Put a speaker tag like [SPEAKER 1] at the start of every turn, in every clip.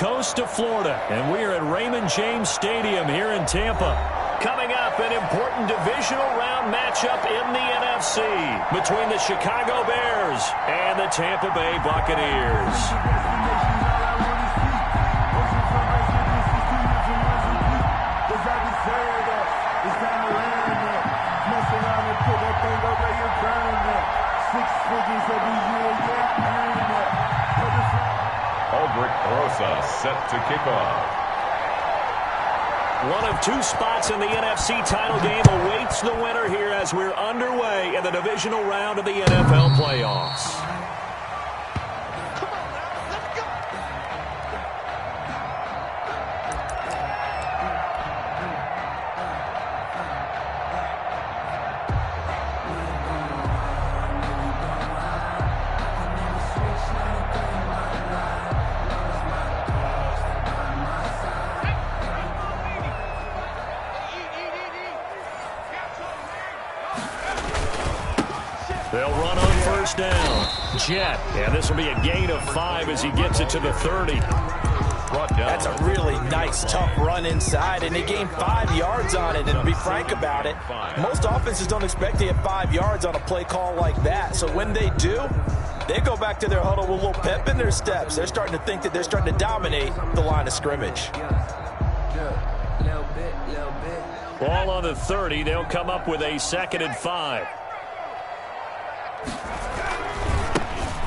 [SPEAKER 1] coast of Florida, and we are at Raymond James Stadium here in Tampa. Coming up, an important divisional round matchup in the NFC between the Chicago Bears and the Tampa Bay Buccaneers.
[SPEAKER 2] Set to kick off.
[SPEAKER 1] One of two spots in the NFC title game awaits the winner here as we're underway in the divisional round of the NFL playoffs. They'll run on first down. Jet. And this will be a gain of 5 as he gets it to the 30.
[SPEAKER 3] That's a really nice, tough run inside, and they gained 5 yards on it. And to be frank about it, most offenses don't expect to get 5 yards on a play call like that. So when they do, they go back to their huddle with a little pep in their steps. They're starting to think that they're starting to dominate the line of scrimmage.
[SPEAKER 1] Ball on the 30. They'll come up with a 2nd and 5.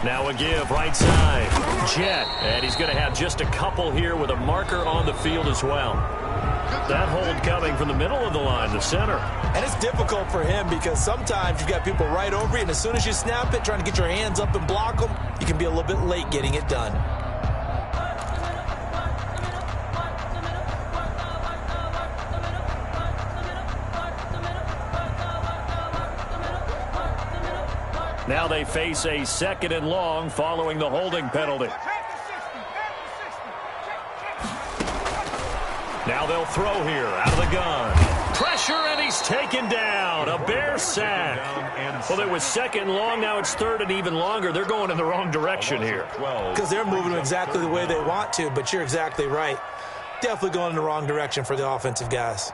[SPEAKER 1] Now a give right side. Jet. And he's going to have just a couple here with a marker on the field as well. That hold coming from the middle of the line, the center.
[SPEAKER 3] And it's difficult for him because sometimes you've got people right over you, and as soon as you snap it, trying to get your hands up and block them, you can be a little bit late getting it done.
[SPEAKER 1] Now they face a 2nd and long following the holding penalty. Now they'll throw here out of the gun. Pressure, and he's taken down. A Bear sack. Well, it was 2nd and long. Now it's 3rd and even longer. They're going in the wrong direction here.
[SPEAKER 3] Because they're moving exactly the way they want to, but you're exactly right. Definitely going in the wrong direction for the offensive guys.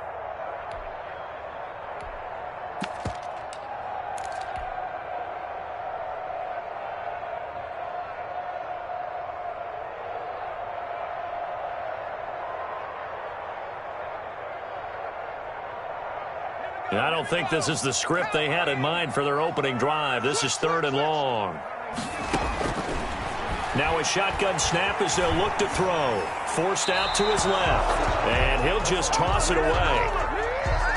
[SPEAKER 1] And I don't think this is the script they had in mind for their opening drive. This is 3rd and long. Now a shotgun snap as they'll look to throw. Forced out to his left. And he'll just toss it away.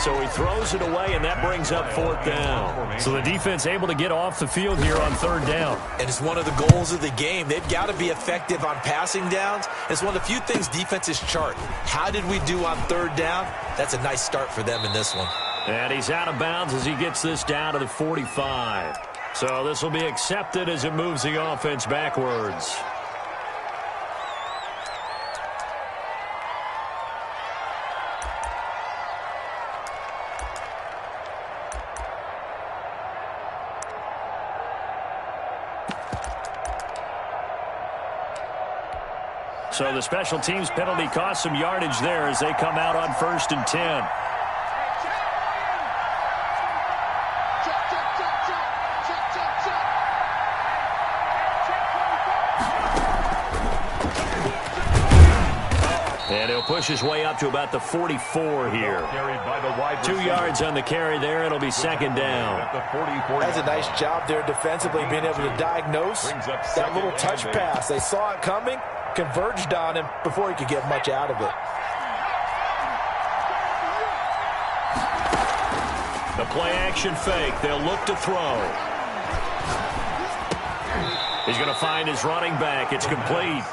[SPEAKER 1] So he throws it away, and that brings up 4th down. So the defense able to get off the field here on 3rd down.
[SPEAKER 3] And it's one of the goals of the game. They've got to be effective on passing downs. It's one of the few things defenses chart. How did we do on 3rd down? That's a nice start for them in this one.
[SPEAKER 1] And he's out of bounds as he gets this down to the 45. So this will be accepted as it moves the offense backwards. So the special teams penalty cost some yardage there as they come out on 1st and 10. And he'll push his way up to about the 44 here. 2 yards on the carry there. It'll be 2nd down.
[SPEAKER 3] That's a nice job there defensively, being able to diagnose that little touch pass. They saw it coming, converged on him before he could get much out of it.
[SPEAKER 1] The play-action fake. They'll look to throw. He's going to find his running back. It's complete.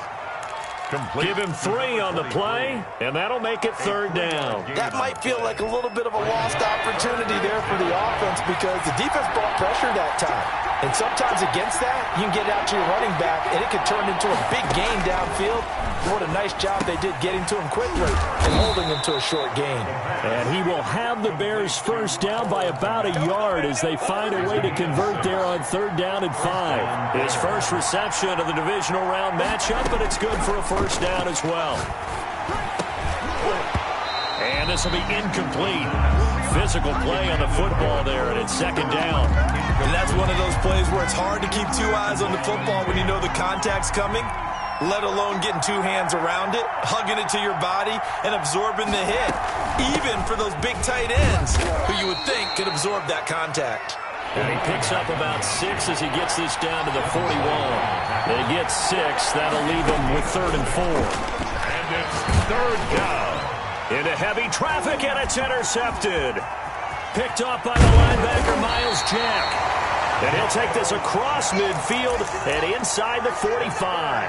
[SPEAKER 1] Give him 3 on the play, and that'll make it 3rd down.
[SPEAKER 3] That might feel like a little bit of a lost opportunity there for the offense because the defense brought pressure that time. And sometimes against that, you can get out to your running back, and it could turn into a big gain downfield. What a nice job they did getting to him quickly and holding him to a short gain.
[SPEAKER 1] And he will have the Bears first down by about a yard as they find a way to convert there on 3rd down and 5. His first reception of the divisional round matchup, but it's good for a first down as well. And this will be incomplete. Physical play on the football there, and it's 2nd down.
[SPEAKER 3] And that's one of those plays where it's hard to keep 2 eyes on the football when you know the contact's coming, let alone getting 2 hands around it, hugging it to your body, and absorbing the hit, even for those big tight ends who you would think could absorb that contact.
[SPEAKER 1] And he picks up about 6 as he gets this down to the 41. They get 6. That'll leave them with 3rd and 4.
[SPEAKER 2] And it's 3rd down.
[SPEAKER 1] Into heavy traffic, and it's intercepted. Picked off by the linebacker, Miles Jack. And he'll take this across midfield and inside the 45.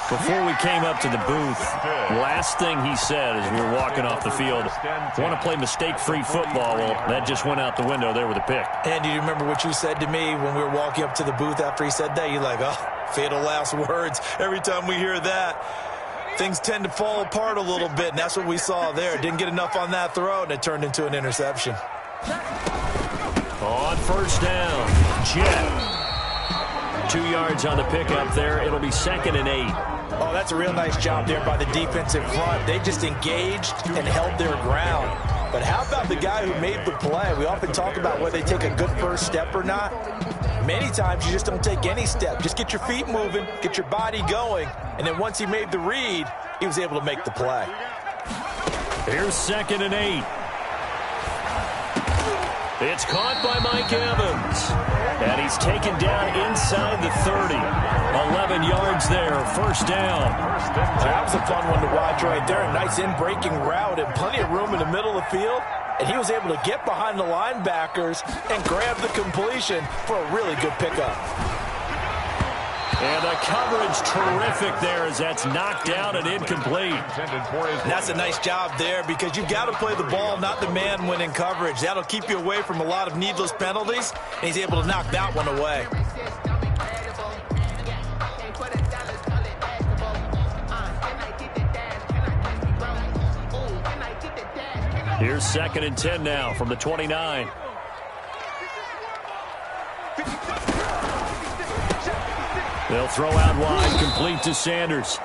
[SPEAKER 1] Before we came up to the booth, last thing he said as we were walking off the field, want to play mistake-free football. Well, that just went out the window there with a pick.
[SPEAKER 3] And do you remember what you said to me when we were walking up to the booth after he said that? You're like, oh, fatal last words. Every time we hear that, things tend to fall apart a little bit, and that's what we saw there. Didn't get enough on that throw, and it turned into an interception.
[SPEAKER 1] On 1st down, Jet. 2 yards on the pickup there. It'll be 2nd and 8.
[SPEAKER 3] Oh, that's a real nice job there by the defensive front. They just engaged and held their ground. But how about the guy who made the play? We often talk about whether they take a good first step or not. Many times you just don't take any step. Just get your feet moving, get your body going, and then once he made the read, he was able to make the play.
[SPEAKER 1] Here's 2nd and 8. It's caught by Mike Evans. And he's taken down inside the 30. 11 yards there, 1st down.
[SPEAKER 3] That was a fun one to watch right there. A nice in-breaking route and plenty of room in the middle of the field. And he was able to get behind the linebackers and grab the completion for a really good pickup.
[SPEAKER 1] And the coverage terrific there as that's knocked down and incomplete.
[SPEAKER 3] And that's a nice job there because you've got to play the ball, not the man when in coverage. That'll keep you away from a lot of needless penalties, and he's able to knock that one away.
[SPEAKER 1] Here's 2nd and 10 now from the 29. They'll throw out wide, complete to Sanders.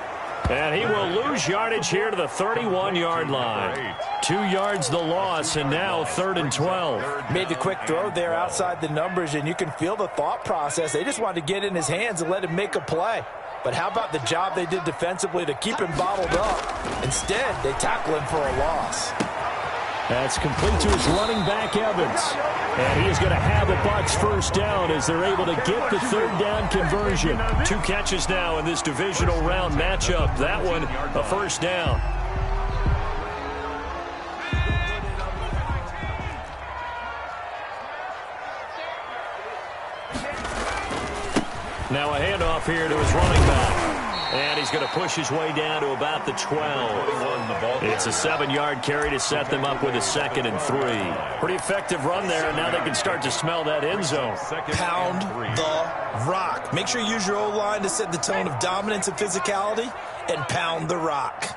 [SPEAKER 1] And he will lose yardage here to the 31-yard line. 2 yards the loss, and now 3rd and 12.
[SPEAKER 3] Made the quick throw there outside the numbers, and you can feel the thought process. They just wanted to get in his hands and let him make a play. But how about the job they did defensively to keep him bottled up? Instead, they tackle him for a loss.
[SPEAKER 1] That's complete to his running back, Evans. And he is going to have the Bucs first down as they're able to get the 3rd down conversion. 2 catches now in this divisional round matchup. That one, a 1st down. Now a handoff here to his running back. And he's going to push his way down to about the 12. It's a 7-yard carry to set them up with a 2nd and 3. Pretty effective run there, and now they can start to smell that end zone.
[SPEAKER 3] Pound the rock. Make sure you use your O-line to set the tone of dominance and physicality, and pound the rock.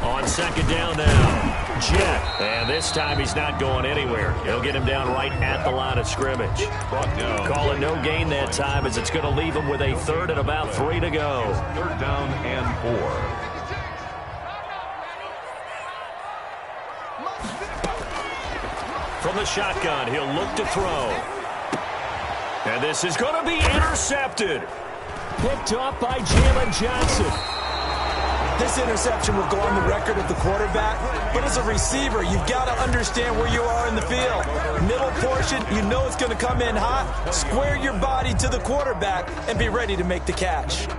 [SPEAKER 1] On 2nd down now, Jet. And this time he's not going anywhere. He'll get him down right at the line of scrimmage. Call it no gain that time as it's going to leave him with a 3rd and about 3 to go.
[SPEAKER 2] 3rd down and 4.
[SPEAKER 1] From the shotgun, he'll look to throw. And this is going to be intercepted. Picked off by Jalen Johnson.
[SPEAKER 3] This interception will go on the record of the quarterback, but as a receiver, you've got to understand where you are in the field. Middle portion, you know it's going to come in hot. Square your body to the quarterback and be ready to make the catch.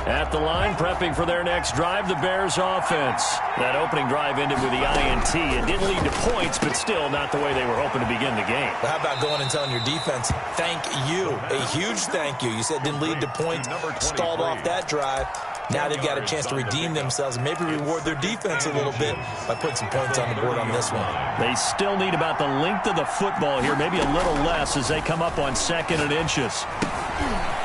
[SPEAKER 1] At the line, prepping for their next drive, the Bears offense. That opening drive ended with the INT. It didn't lead to points, but still not the way they were hoping to begin the game.
[SPEAKER 3] But how about going and telling your defense, thank you, a huge thank you. You said it didn't lead to points, stalled off that drive. Now they've got a chance to redeem themselves and maybe reward their defense a little bit by putting some points on the board on this one.
[SPEAKER 1] They still need about the length of the football here, maybe a little less as they come up on 2nd and inches.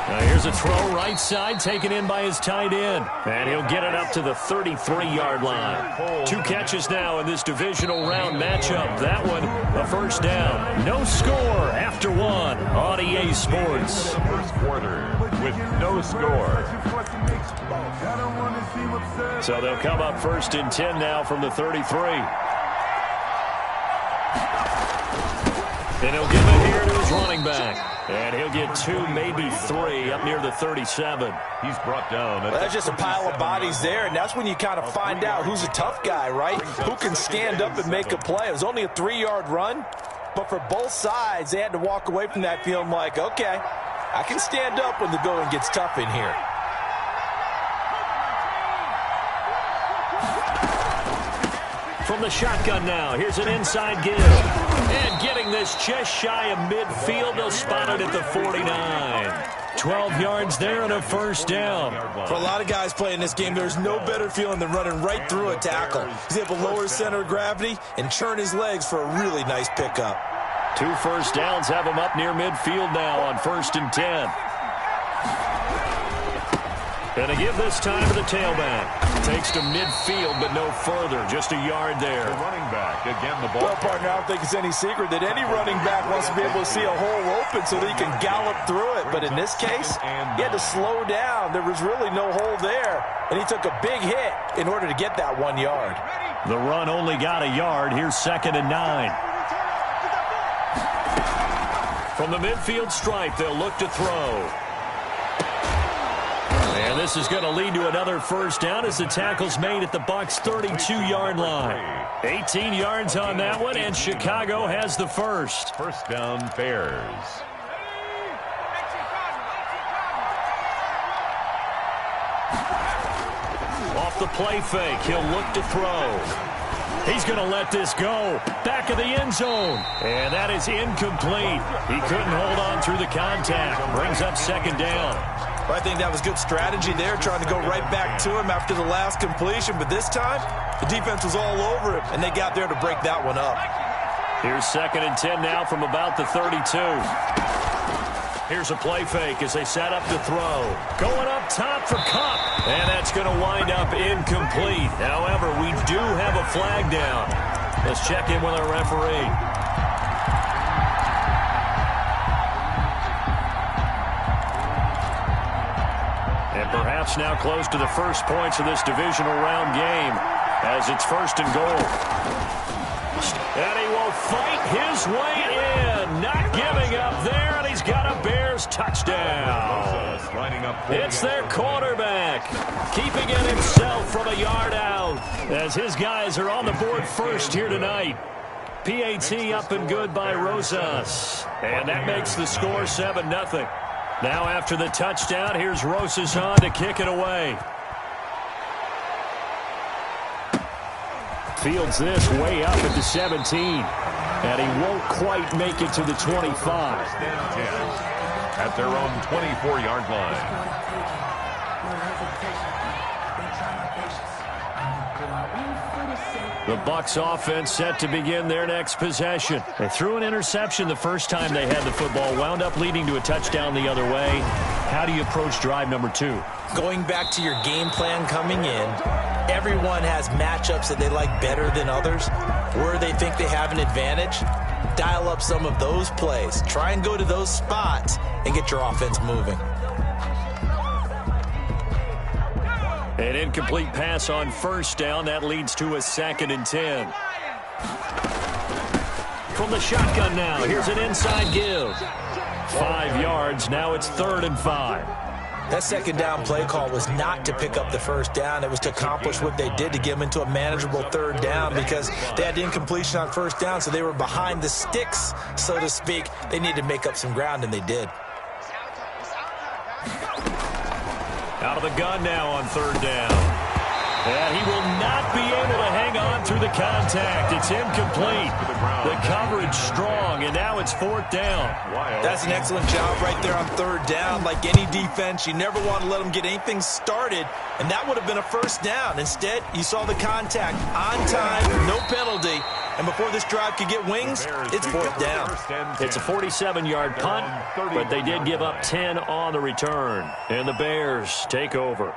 [SPEAKER 1] Now here's a throw right side taken in by his tight end. And he'll get it up to the 33-yard line. 2 catches now in this divisional round matchup. That one, a first down. No score after 1 on EA Sports.
[SPEAKER 2] First quarter with no score.
[SPEAKER 1] So they'll come up 1st and 10 now from the 33. And he'll give it here to his running back. And he'll get 2, maybe 3 up near the 37.
[SPEAKER 2] He's brought down.
[SPEAKER 3] Well, that's just a pile of bodies there, and that's when you kind of find out who's a tough guy, right? Who can stand up and make a play. It was only a 3-yard run, but for both sides, they had to walk away from that feeling like, okay, I can stand up when the going gets tough in here.
[SPEAKER 1] From the shotgun now, here's an inside give. And getting this just shy of midfield, they'll spot it at the 49. 12 yards there and a first down.
[SPEAKER 3] For a lot of guys playing this game, there's no better feeling than running right through a tackle. He's able to lower his center of gravity and churn his legs for a really nice pickup.
[SPEAKER 1] 2 first downs have him up near midfield now on 1st and 10. And to give this time to the tailback. Takes to midfield, but no further. Just a yard there.
[SPEAKER 2] The running back, again, the ball.
[SPEAKER 3] Well, partner, I don't think it's any secret that any running back wants to be able to see a hole open so that he can gallop through it. But in this case, he had to slow down. There was really no hole there. And he took a big hit in order to get that 1 yard.
[SPEAKER 1] The run only got a yard. Here's 2nd and 9. From the midfield stripe, they'll look to throw. And this is going to lead to another first down as the tackle's made at the Bucs' 32-yard line. 18 yards on that one, and Chicago has the first.
[SPEAKER 2] First down, Bears.
[SPEAKER 1] Off the play fake, he'll look to throw. He's going to let this go. Back of the end zone. And that is incomplete. He couldn't hold on through the contact. Brings up 2nd down.
[SPEAKER 3] Well, I think that was good strategy there, trying to go right back to him after the last completion. But this time, the defense was all over it, and they got there to break that one up.
[SPEAKER 1] Here's 2nd and 10 now from about the 32. Here's a play fake as they set up to throw. Going up top for Kupp. And that's going to wind up incomplete. However, we do have a flag down. Let's check in with our referee. And perhaps now close to the first points of this divisional round game as it's 1st and goal. And he will fight his way in. Not giving up there, and he's got a Bears touchdown. It's their quarterback, keeping it himself from a yard out as his guys are on the board first here tonight. PAT up and good by Rosas. And that makes the score 7-0. Now after the touchdown, here's Rosas on to kick it away. Fields this way up at the 17. And he won't quite make it to the 25.
[SPEAKER 2] At their own 24-yard line.
[SPEAKER 1] The Bucs offense set to begin their next possession. They threw an interception the first time they had the football, wound up leading to a touchdown the other way. How do you approach drive number 2?
[SPEAKER 3] Going back to your game plan coming in, everyone has matchups that they like better than others, where they think they have an advantage. Dial up some of those plays. Try and go to those spots and get your offense moving.
[SPEAKER 1] An incomplete pass on first down. That leads to a 2nd and 10. From the shotgun now, here's an inside give. 5 yards. Now it's 3rd and 5.
[SPEAKER 3] That 2nd down play call was not to pick up the first down. It was to accomplish what they did to get them into a manageable 3rd down because they had incompletion on first down, so they were behind the sticks, so to speak. They needed to make up some ground, and they did.
[SPEAKER 1] Out of the gun now on 3rd down. And he will not be able to hang on through the contact. It's incomplete. The coverage strong, and now it's 4th down.
[SPEAKER 3] That's an excellent job right there on 3rd down. Like any defense, you never want to let them get anything started, and that would have been a 1st down. Instead, you saw the contact on time, no penalty, and before this drive could get wings, it's 4th down.
[SPEAKER 1] It's a 47-yard punt, but they did give up 10 on the return, and the Bears take over.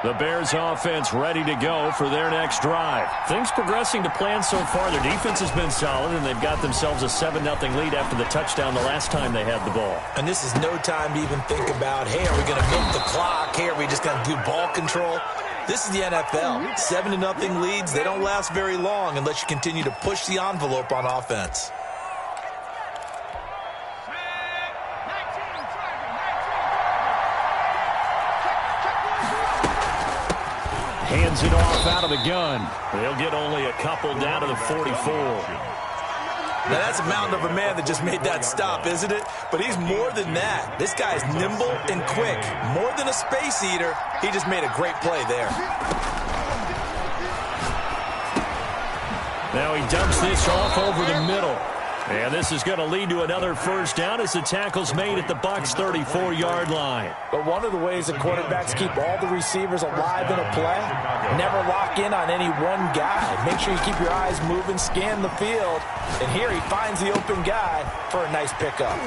[SPEAKER 1] The Bears offense ready to go for their next drive. Things progressing to plan so far. Their defense has been solid, and they've got themselves a 7-0 lead after the touchdown the last time they had the ball.
[SPEAKER 3] And this is no time to even think about, hey, are we going to milk the clock? Hey, are we just going to do ball control? This is the NFL. 7-0 leads, they don't last very long unless you continue to push the envelope on offense.
[SPEAKER 1] Hands it off out of the gun. They'll get only a couple down to the 44.
[SPEAKER 3] Now, that's a mountain of a man that just made that stop, isn't it? But he's more than that. This guy's nimble and quick. More than a space eater, he just made a great play there.
[SPEAKER 1] Now he dumps this off over the middle. And this is going to lead to another 1st down as the tackle's made at the Bucs' 34-yard line.
[SPEAKER 3] But one of the ways that quarterbacks keep all the receivers alive in a play, never lock in on any one guy. Make sure you keep your eyes moving, scan the field. And here he finds the open guy for a nice pickup.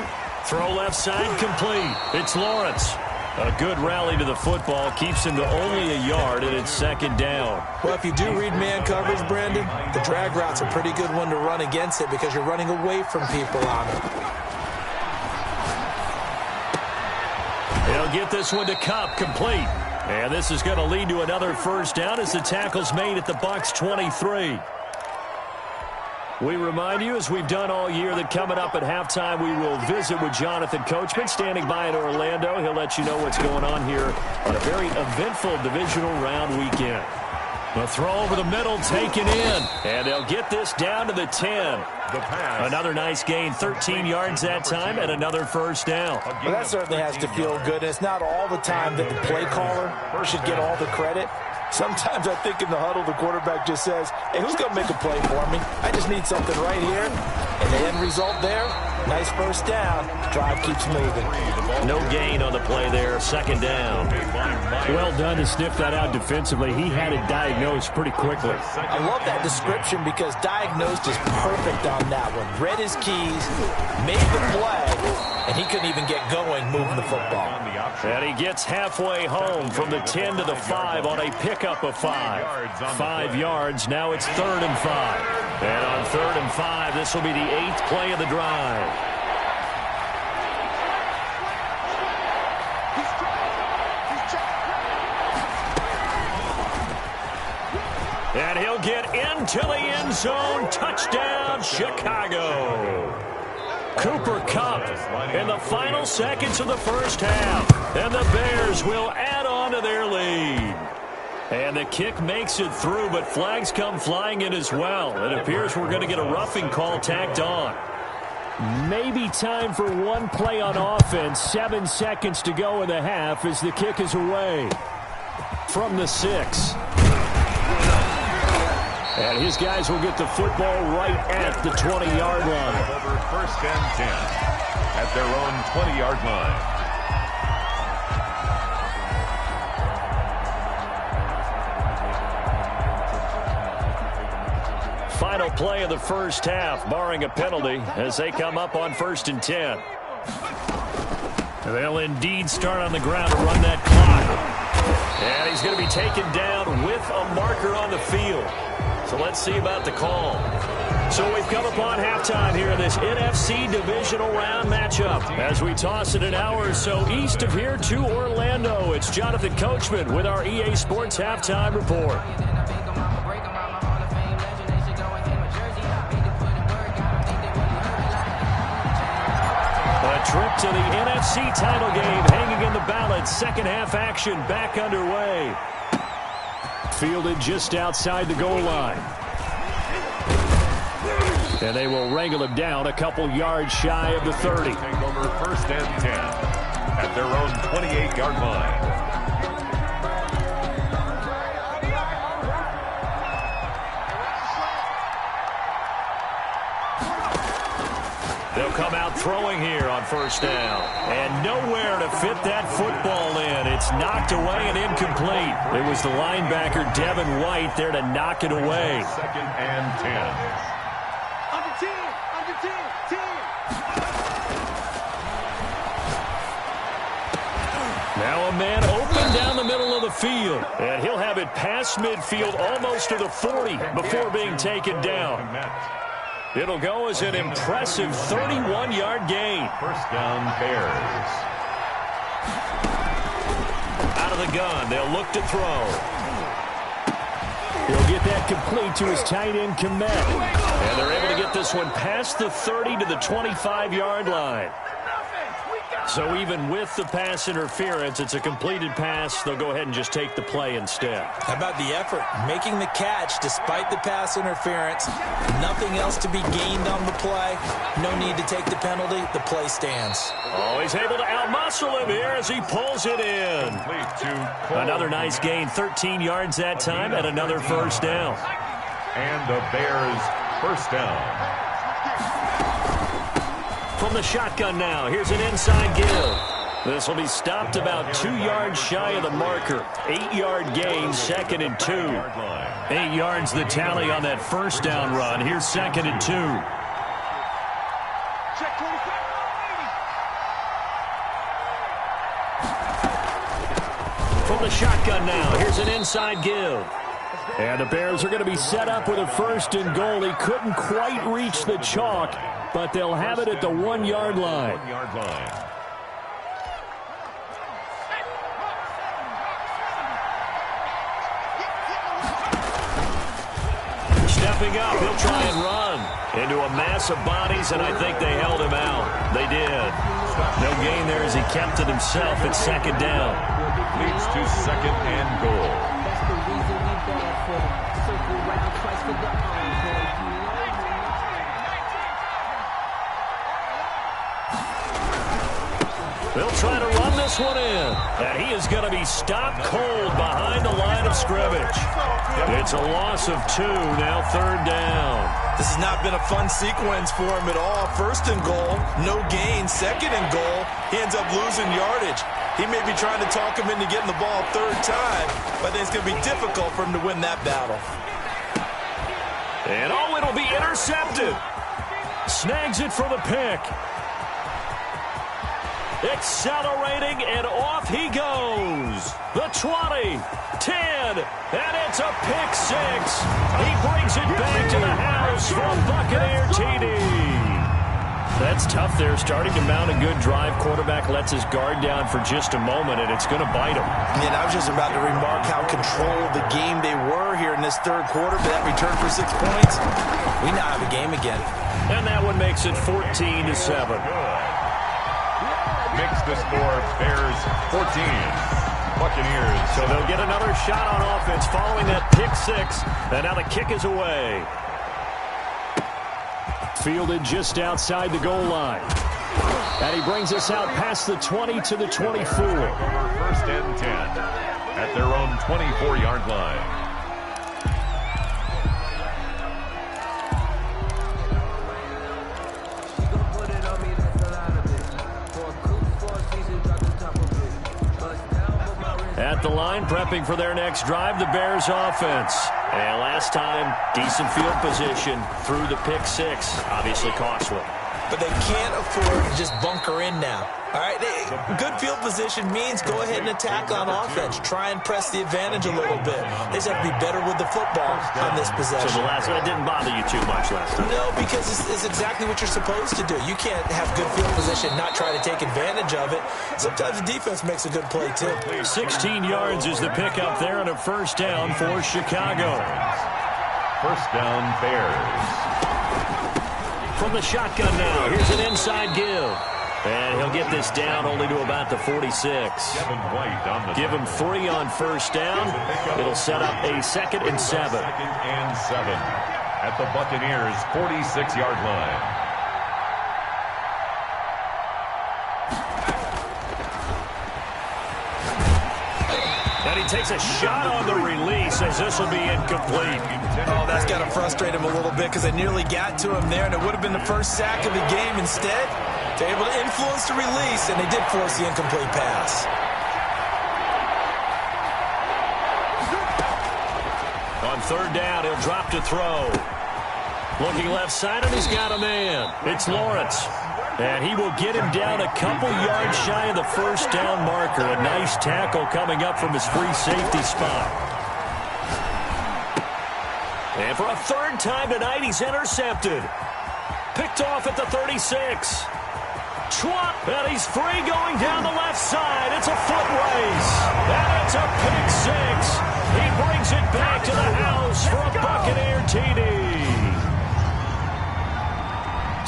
[SPEAKER 1] Throw left side complete. It's Lawrence. A good rally to the football keeps him to only a yard, and it's 2nd down.
[SPEAKER 3] Well, if you do read man coverage, Brandon, the drag route's a pretty good one to run against it because you're running away from people on it.
[SPEAKER 1] They'll get this one to Kupp, complete. And this is going to lead to another 1st down as the tackle's made at the Bucs' 23. We remind you, as we've done all year, that coming up at halftime, we will visit with Jonathan Coachman, standing by in Orlando. He'll let you know what's going on here on a very eventful divisional round weekend. The throw over the middle, taken in, and they'll get this down to the 10. Another nice gain, 13 yards that time, and another 1st down.
[SPEAKER 3] Well, that certainly has to feel good. It's not all the time that the play caller should get all the credit. Sometimes I think in the huddle, the quarterback just says, hey, who's going to make a play for me? I just need something right here. And the end result there, nice 1st down. Drive keeps moving.
[SPEAKER 1] No gain on the play there, 2nd down. Well done to sniff that out defensively. He had it diagnosed pretty quickly.
[SPEAKER 3] I love that description because diagnosed is perfect on that one. Read his keys, made the play, and he couldn't even get going moving the football.
[SPEAKER 1] And he gets halfway home from the 10 to the 5 on a pickup of 5. 5 yards, now it's 3rd and 5. And on 3rd and 5, this will be the 8th play of the drive. And he'll get into the end zone. Touchdown, Chicago. Cooper Kupp in the final seconds of the 1st half. And the Bears will add on to their lead. And the kick makes it through, but flags come flying in as well. It appears we're going to get a roughing call tacked on. Maybe time for one play on offense. 7 seconds to go in the half as the kick is away from the 6. And his guys will get the football right at the 20-yard line.
[SPEAKER 2] Over 1st and 10 at their own 20-yard line.
[SPEAKER 1] Final play of the 1st half, barring a penalty, as they come up on 1st and 10. They'll indeed start on the ground to run that clock. And he's going to be taken down with a marker on the field. So let's see about the call. So we've come upon halftime here in this NFC divisional round matchup. As we toss it an hour or so east of here to Orlando, it's Jonathan Coachman with our EA Sports Halftime Report. A trip to the NFC title game hanging in the balance. 2nd half action back underway. Fielded just outside the goal line. And they will wrangle him down a couple yards shy of the 30.
[SPEAKER 2] Take over 1st and 10 at their own 28-yard line.
[SPEAKER 1] They'll come out throwing here on 1st down. And nowhere to fit that football in. It's knocked away and incomplete. It was the linebacker, Devin White, there to knock it away.
[SPEAKER 2] 2nd and 10.
[SPEAKER 4] Under 10.
[SPEAKER 1] Now a man open down the middle of the field. And he'll have it past midfield almost to the 40 before being taken down. It'll go as an impressive 31-yard gain.
[SPEAKER 2] 1st down, Bears.
[SPEAKER 1] Out of the gun, they'll look to throw. He'll get that complete to his tight end, Komet. And they're able to get this one past the 30 to the 25-yard line. So even with the pass interference, it's a completed pass. They'll go ahead and just take the play instead.
[SPEAKER 3] How about the effort? Making the catch despite the pass interference. Nothing else to be gained on the play. No need to take the penalty. The play stands.
[SPEAKER 1] Oh, he's able to outmuscle him here as he pulls it in. Another nice gain, 13 yards that time, and another 1st down.
[SPEAKER 2] And the Bears 1st down.
[SPEAKER 1] From the shotgun now, here's an inside give. This will be stopped about 2 yards shy of the marker. 8-yard gain, 2nd and 2. 8 yards the tally on that 1st down run. Here's 2nd and 2. From the shotgun now, here's an inside give. And the Bears are going to be set up with a 1st and goal. He couldn't quite reach the chalk, but they'll have it at the 1-yard line. Stepping up, he'll try and run into a mass of bodies, and I think they held him out. They did. No gain there as he kept it himself at 2nd down.
[SPEAKER 2] Leads to 2nd and goal.
[SPEAKER 1] They'll try to run this one in. And he is going to be stopped cold behind the line of scrimmage. It's a loss of 2, now 3rd down.
[SPEAKER 3] This has not been a fun sequence for him at all. 1st and goal, no gain. 2nd and goal, he ends up losing yardage. He may be trying to talk him into getting the ball 3rd time, but I think it's going to be difficult for him to win that battle.
[SPEAKER 1] And oh, it'll be intercepted. Snags it for the pick. Accelerating, and off he goes. The 20, 10, and it's a pick 6. He brings it back to the house for a Buccaneer TD. That's tough there, starting to mount a good drive. Quarterback lets his guard down for just a moment, and it's going to bite him.
[SPEAKER 3] And I was just about to remark how controlled the game they were here in this 3rd quarter, but that return for 6 points, we now have a game again.
[SPEAKER 1] And that one makes it 14-7.
[SPEAKER 2] Makes the score Bears 14. Buccaneers.
[SPEAKER 1] So they'll get another shot on offense following that pick 6. And now the kick is away. Fielded just outside the goal line. And he brings us out past the 20 to the 24.
[SPEAKER 2] 1st and 10 at their own 24-yard line.
[SPEAKER 1] At the line, prepping for their next drive, the Bears offense. And last time, decent field position through the pick 6. Obviously costly.
[SPEAKER 3] But they can't afford to just bunker in now. All right, good field position means go ahead and attack on offense. Try and press the advantage a little bit. They just have to be better with the football on this possession.
[SPEAKER 1] So the last one didn't bother you too much last time?
[SPEAKER 3] No, because it's exactly what you're supposed to do. You can't have good field position, not try to take advantage of it. Sometimes the defense makes a good play, too.
[SPEAKER 1] 16 yards is the pickup there, and a 1st down for Chicago.
[SPEAKER 2] 1st down, Bears.
[SPEAKER 1] From the shotgun now, here's an inside give. And he'll get this down only to about the 46. Give him 3 on 1st down. It'll set up a 2nd and 7.
[SPEAKER 2] 2nd and 7. at the Buccaneers' 46-yard line.
[SPEAKER 1] And he takes a shot on the release as this will be incomplete.
[SPEAKER 3] Oh, that's got to frustrate him a little bit because they nearly got to him there, and it would have been the first sack of the game. Instead, they're able to influence the release, and they did force the incomplete pass.
[SPEAKER 1] On third down, he'll drop to throw. Looking left side, and he's got a man. It's Lawrence. And he will get him down a couple yards shy of the first down marker. A nice tackle coming up from his free safety spot. And for a third time tonight, he's intercepted. Picked off at the 36. And he's free going down the left side. It's a foot race. And it's a pick six. He brings it back to the house for a Buccaneer TD.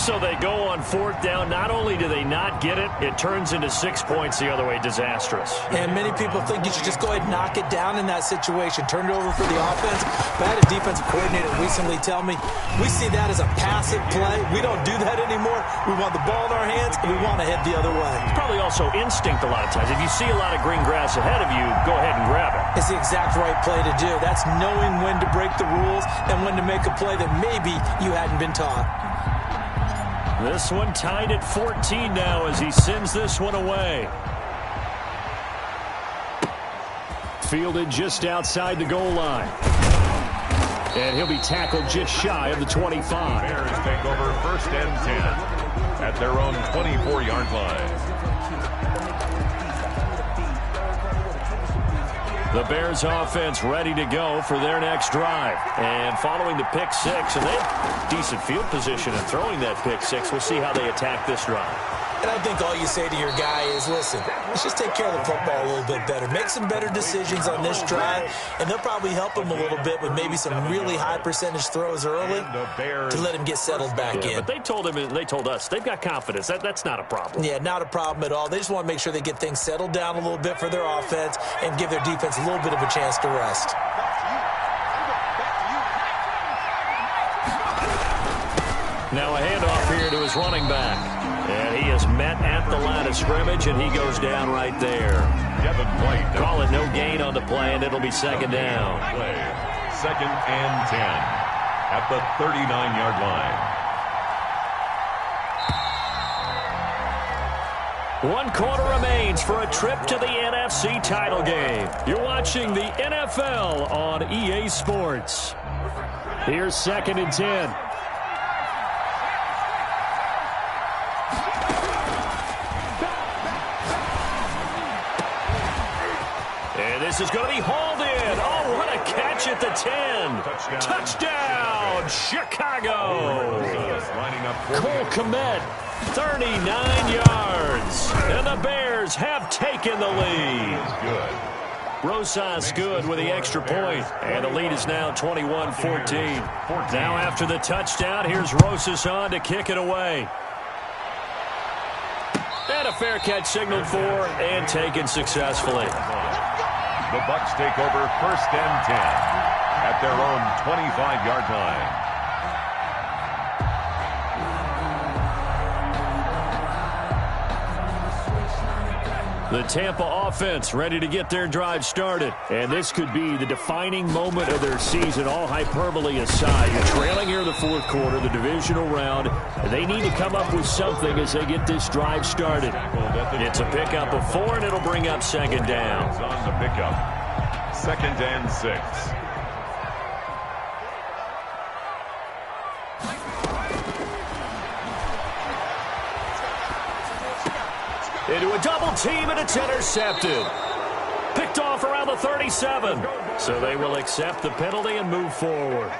[SPEAKER 1] So they go on fourth down. Not only do they not get it, it turns into 6 points the other way. Disastrous.
[SPEAKER 3] And many people think you should just go ahead and knock it down in that situation. Turn it over for the offense. But I had a defensive coordinator recently tell me, we see that as a passive play. We don't do that anymore. We want the ball in our hands, and we want to head the other way.
[SPEAKER 1] It's probably also instinct a lot of times. If you see a lot of green grass ahead of you, go ahead and grab it.
[SPEAKER 3] It's the exact right play to do. That's knowing when to break the rules and when to make a play that maybe you hadn't been taught.
[SPEAKER 1] This one tied at 14 now as he sends this one away. Fielded just outside the goal line. And he'll be tackled just shy of the 25.
[SPEAKER 2] Bears take over first and 10 at their own 24-yard line.
[SPEAKER 1] The Bears offense ready to go for their next drive. And following the pick six, and they have decent field position in throwing that pick six. We'll see how they attack this drive.
[SPEAKER 3] And I think all you say to your guy is, listen, let's just take care of the football a little bit better. Make some better decisions on this drive, and they'll probably help him a little bit with maybe some really high percentage throws early to let him get settled back in.
[SPEAKER 1] But they told him, and they told us, they've got confidence. That's not a problem.
[SPEAKER 3] Yeah, not a problem at all. They just want to make sure they get things settled down a little bit for their offense and give their defense a little bit of a chance to rest.
[SPEAKER 1] Now a handoff here to his running back. And he is met at the line of scrimmage, and he goes down right there. Call it no gain on the play, and it'll be second down.
[SPEAKER 2] Second and 10 at the 39-yard line.
[SPEAKER 1] 1 quarter remains for a trip to the NFC title game. You're watching the NFL on EA Sports. Here's second and 10. This is going to be hauled in. Oh, what a catch at the 10. Touchdown, Chicago. Cole Kmet, 39 yards. And the Bears have taken the lead. Rosas good with the extra point. And the lead is now 21-14. Now after the touchdown, here's Rosas on to kick it away. And a fair catch signaled for and taken successfully.
[SPEAKER 2] The Bucs take over first and 10 at their own 25-yard line.
[SPEAKER 1] The Tampa offense ready to get their drive started. And this could be the defining moment of their season, all hyperbole aside. You're trailing here in the fourth quarter, the divisional round. They need to come up with something as they get this drive started. It's a pickup of 4, and it'll bring up second down.
[SPEAKER 2] It's on the pickup. Second and 6.
[SPEAKER 1] Into a double team, and it's intercepted. Picked off around the 37. So they will accept the penalty and move forward.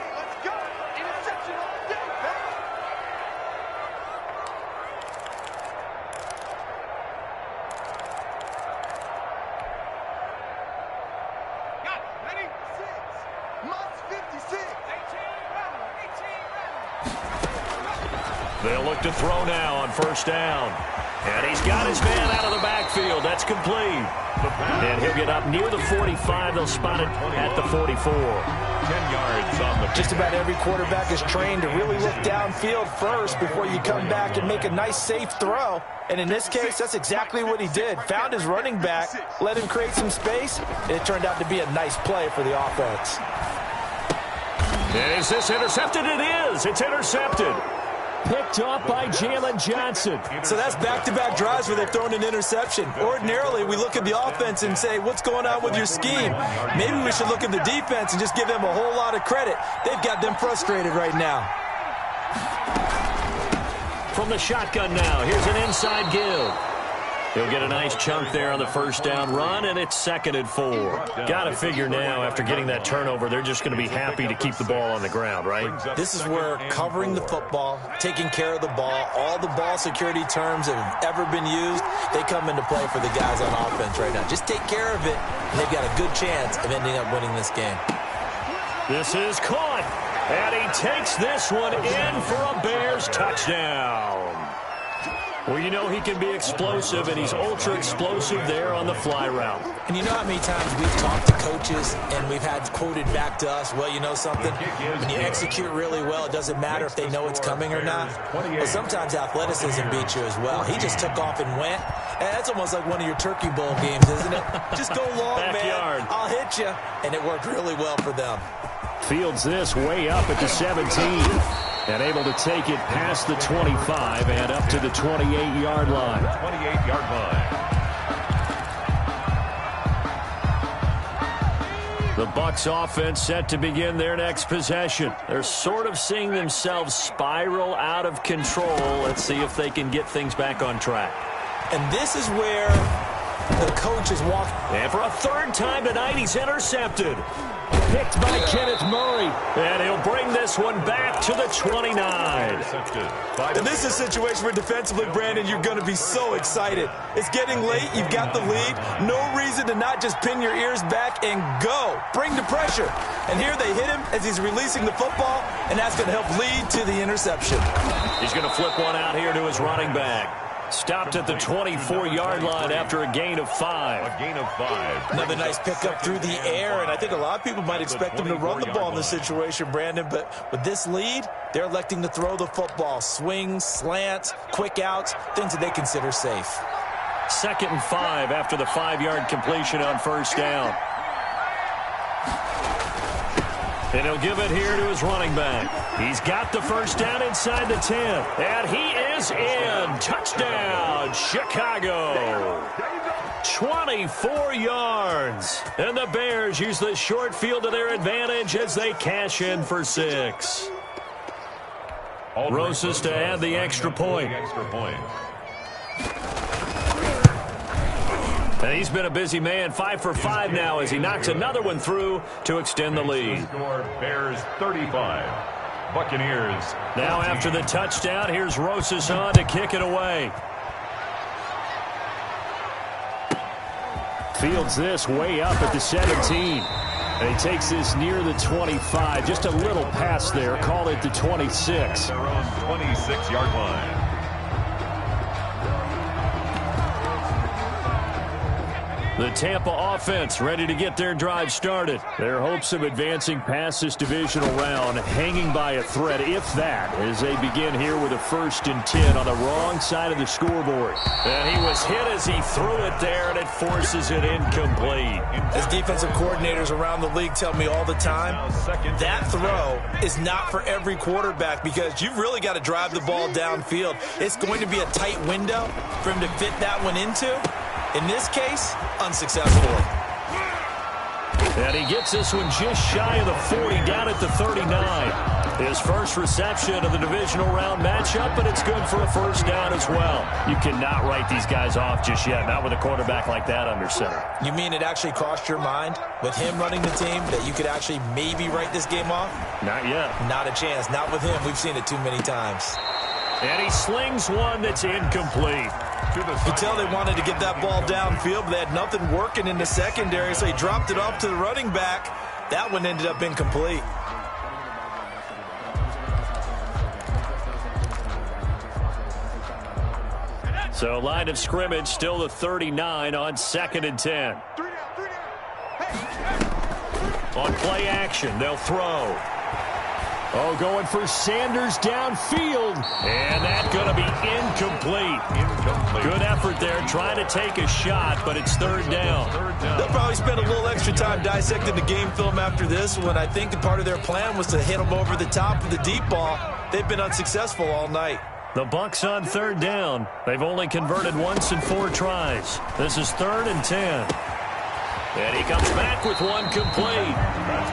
[SPEAKER 1] They'll look to throw now on first down. And he's got his man out of the backfield. That's complete. And he'll get up near the 45. They'll spot it at the 44.
[SPEAKER 2] 10 yards on the...
[SPEAKER 3] Just about every quarterback is trained to really look downfield first before you come back and make a nice, safe throw. And in this case, that's exactly what he did. Found his running back, let him create some space, and it turned out to be a nice play for the offense.
[SPEAKER 1] Is this intercepted? It is. It's intercepted. Picked off by Jalen Johnson.
[SPEAKER 3] So that's back-to-back drives where they've thrown an interception. Ordinarily, we look at the offense and say, what's going on with your scheme? Maybe we should look at the defense and just give them a whole lot of credit. They've got them frustrated right now.
[SPEAKER 1] From the shotgun now, here's an inside give. He'll get a nice chunk there on the first down run, and it's 2nd and 4. Got to figure now, after getting that turnover, they're just going to be happy to keep the ball on the ground, right?
[SPEAKER 3] This is where covering the football, taking care of the ball, all the ball security terms that have ever been used, they come into play for the guys on offense right now. Just take care of it, and they've got a good chance of ending up winning this game.
[SPEAKER 1] This is caught, and he takes this one in for a Bears touchdown. Well, you know he can be explosive, and he's ultra-explosive there on the fly route.
[SPEAKER 3] And you know how many times we've talked to coaches and we've had quoted back to us, well, you know something? When you execute really well, it doesn't matter if they know it's coming or not. Well, sometimes athleticism beats you as well. He just took off and went. And that's almost like one of your Turkey Bowl games, isn't it? Just go long,
[SPEAKER 1] Backyard.
[SPEAKER 3] man. I'll hit you. And it worked really well for them.
[SPEAKER 1] Fields this way up at the 17. And able to take it past the 25 and up to the 28-yard line.
[SPEAKER 2] 28-yard line.
[SPEAKER 1] The Bucs offense set to begin their next possession. They're sort of seeing themselves spiral out of control. Let's see if they can get things back on track.
[SPEAKER 3] And this is where the coach is walking.
[SPEAKER 1] And for a 3rd time tonight, he's intercepted. Picked by Kenneth Murray. And he'll bring this one back to the 29.
[SPEAKER 3] And this is a situation where defensively, Brandon, you're going to be so excited. It's getting late. You've got the lead. No reason to not just pin your ears back and go. Bring the pressure. And here they hit him as he's releasing the football, and that's going to help lead to the interception.
[SPEAKER 1] He's going to flip one out here to his running back. Stopped at the 24-yard line after a gain of 5.
[SPEAKER 2] A gain of 5.
[SPEAKER 3] Another nice pickup through the air, and I think a lot of people might expect him to run the ball in this situation, Brandon, but with this lead, they're electing to throw the football. Swings, slants, quick outs, things that they consider safe.
[SPEAKER 1] 2nd and 5 after the 5-yard completion on first down. And he'll give it here to his running back. He's got the first down inside the 10. And he is in. Touchdown, Chicago. 24 yards. And the Bears use the short field to their advantage as they cash in for 6. Rosas to add the extra point. And he's been a busy man, 5 for 5 now as he knocks another one through to extend the lead.
[SPEAKER 2] Bears 35, Buccaneers.
[SPEAKER 1] Now after the touchdown, here's Rosas on to kick it away. Fields this way up at the 17. And he takes this near the 25. Just a little pass there. Call it the 26.
[SPEAKER 2] Their own 26-yard line.
[SPEAKER 1] The Tampa offense ready to get their drive started. Their hopes of advancing past this divisional round hanging by a thread, if that, as they begin here with a 1st and 10 on the wrong side of the scoreboard. And he was hit as he threw it there, and it forces it incomplete.
[SPEAKER 3] As defensive coordinators around the league tell me all the time, that throw is not for every quarterback because you've really got to drive the ball downfield. It's going to be a tight window for him to fit that one into. In this case, unsuccessful.
[SPEAKER 1] And he gets this one just shy of the 40, down at the 39. His first reception of the divisional round matchup, but it's good for a first down as well. You cannot write these guys off just yet, not with a quarterback like that under center.
[SPEAKER 3] You mean it actually crossed your mind with him running the team that you could actually maybe write this game off?
[SPEAKER 1] Not yet.
[SPEAKER 3] Not a chance. Not with him. We've seen it too many times.
[SPEAKER 1] And he slings one that's incomplete.
[SPEAKER 3] You could tell they wanted to get that ball downfield, but they had nothing working in the secondary, so he dropped it off to the running back. That one ended up incomplete.
[SPEAKER 1] So line of scrimmage still the 39 on 2nd and 10. On play action, they'll throw. Oh, going for Sanders downfield. And that's going to be incomplete. Good effort there, trying to take a shot, but it's 3rd down.
[SPEAKER 3] They'll probably spend a little extra time dissecting the game film after this one. I think part of their plan was to hit them over the top of the deep ball. They've been unsuccessful all night.
[SPEAKER 1] The Bucs on 3rd down. They've only converted once in 4 tries. This is 3rd and 10. And he comes back with one complete.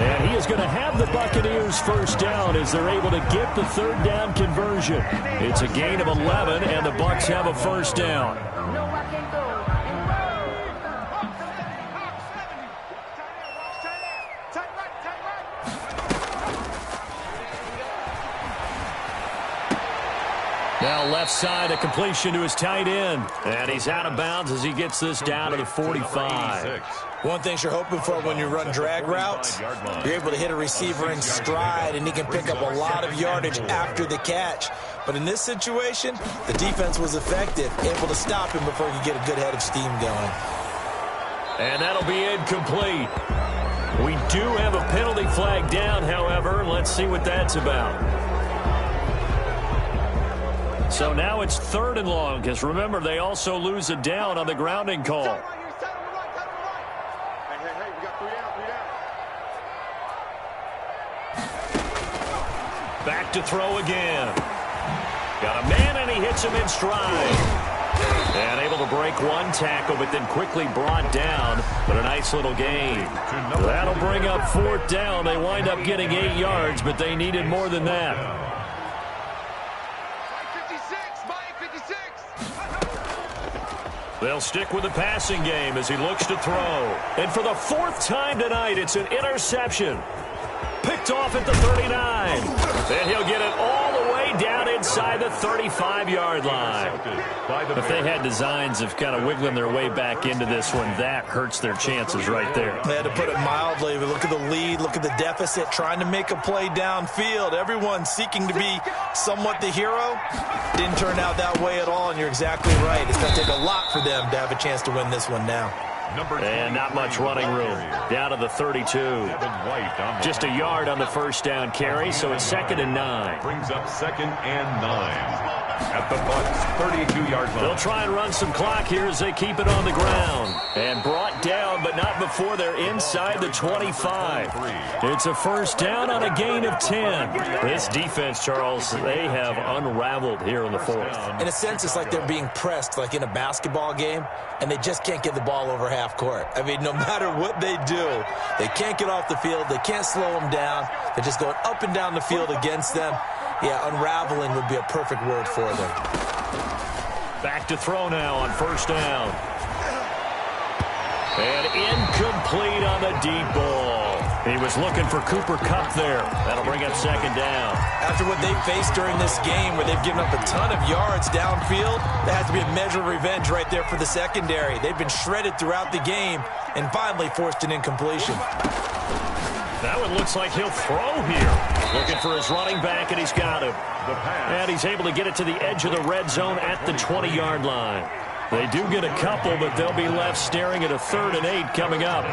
[SPEAKER 1] And he is going to have the Buccaneers 1st down as they're able to get the 3rd down conversion. It's a gain of 11, and the Bucs have a 1st down. Now left side, a completion to his tight end. And he's out of bounds as he gets this down to the 45.
[SPEAKER 3] One thing you're hoping for when you run drag routes, you're able to hit a receiver in stride, and he can pick up a lot of yardage after the catch. But in this situation, the defense was effective, able to stop him before he could get a good head of steam going.
[SPEAKER 1] And that'll be incomplete. We do have a penalty flag down, however. Let's see what that's about. So now it's 3rd and long, because remember, they also lose a down on the grounding call. Back to throw again. Got a man, and he hits him in stride. And able to break one tackle, but then quickly brought down. But a nice little gain. That'll bring up 4th down. They wind up getting 8 yards, but they needed more than that. They'll stick with the passing game as he looks to throw. And for the 4th time tonight, it's an interception. Picked off at the 39. And he'll get it all the way down inside the 35-yard line. If they had designs of kind of wiggling their way back into this one, that hurts their chances right there.
[SPEAKER 3] They had to put it mildly. Look at the lead, look at the deficit, trying to make a play downfield. Everyone seeking to be somewhat the hero. Didn't turn out that way at all, and you're exactly right. It's going to take a lot for them to have a chance to win this one now.
[SPEAKER 1] And not much running room. Down to the 32. Just a yard on the 1st down carry, so it's 2nd and 9.
[SPEAKER 2] Brings up 2nd and 9. At the Bucs 32-yard line.
[SPEAKER 1] They'll try and run some clock here as they keep it on the ground. And brought down, but not before they're inside the 25. It's a 1st down on a gain of 10. This defense, Charles, they have unraveled here in the 4th.
[SPEAKER 3] In a sense, it's like they're being pressed like in a basketball game, and they just can't get the ball over half court. I mean, no matter what they do, they can't get off the field. They can't slow them down. They're just going up and down the field against them. Yeah, unraveling would be a perfect word for them.
[SPEAKER 1] Back to throw now on 1st down. And incomplete on the deep ball. He was looking for Cooper Kupp there. That'll bring up 2nd down.
[SPEAKER 3] After what they faced during this game where they've given up a ton of yards downfield, that has to be a measure of revenge right there for the secondary. They've been shredded throughout the game and finally forced an incompletion.
[SPEAKER 1] That one looks like he'll throw here. Looking for his running back, and he's got him. And he's able to get it to the edge of the red zone at the 20-yard line. They do get a couple, but they'll be left staring at a 3rd and 8 coming up.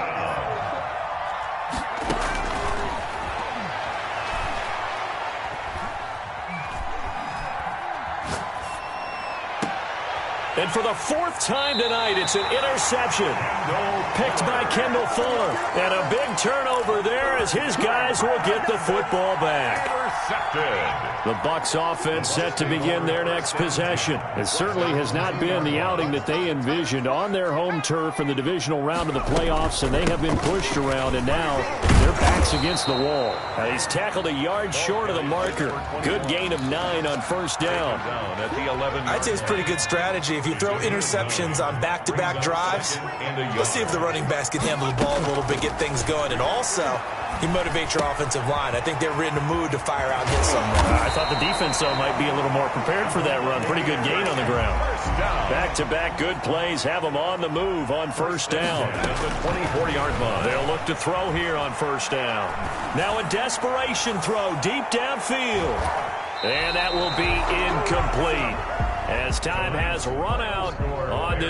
[SPEAKER 1] And for the 4th time tonight, it's an interception. Picked by Kendall Fuller. And a big turnover there as his guys will get the football back. The Bucs offense set to begin their next possession. It certainly has not been the outing that they envisioned on their home turf in the divisional round of the playoffs, and they have been pushed around, and now their backs against the wall. He's tackled a yard short of the marker. Good gain of 9 on 1st down.
[SPEAKER 3] I'd say it's pretty good strategy. If you throw interceptions on back-to-back drives, let's see if the running backs can handle the ball a little bit, get things going, and also you motivate your offensive line. I think they're in the mood to fire out and hit someone.
[SPEAKER 1] I thought the defense, though, might be a little more prepared for that run. Pretty good gain on the ground. Back-to-back good plays have them on the move on 1st down.
[SPEAKER 2] At the 24-yard line.
[SPEAKER 1] They'll look to throw here on 1st down. Now a desperation throw deep downfield. And that will be incomplete. as time has run out on this